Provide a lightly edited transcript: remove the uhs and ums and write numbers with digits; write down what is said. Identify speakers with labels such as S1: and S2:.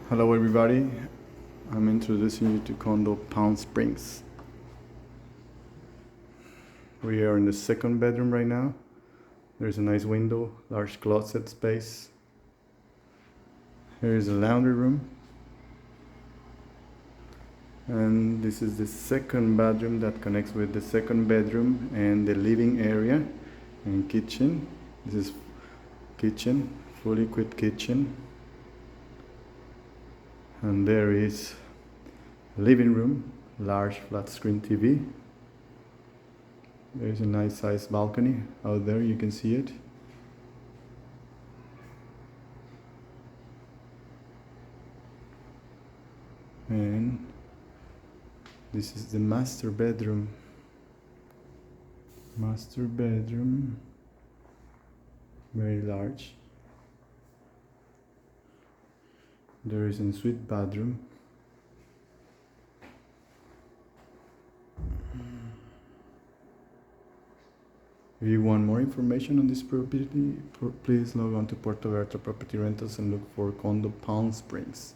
S1: Hello everybody, I'm introducing you to Condo Palm Springs. We are in the second bedroom right now. There's a nice window, large closet space. Here is the laundry room. And this is the second bedroom that connects with the second bedroom and the living area and kitchen. This is kitchen, fully equipped kitchen. And there is living room, large flat screen TV. There's a nice sized balcony out there, you can see it. And this is the master bedroom. Master bedroom, very large. There is an ensuite bathroom. If you want more information on this property, please log on to Puerto Vallarta Property Rentals and look for Condo Palm Springs.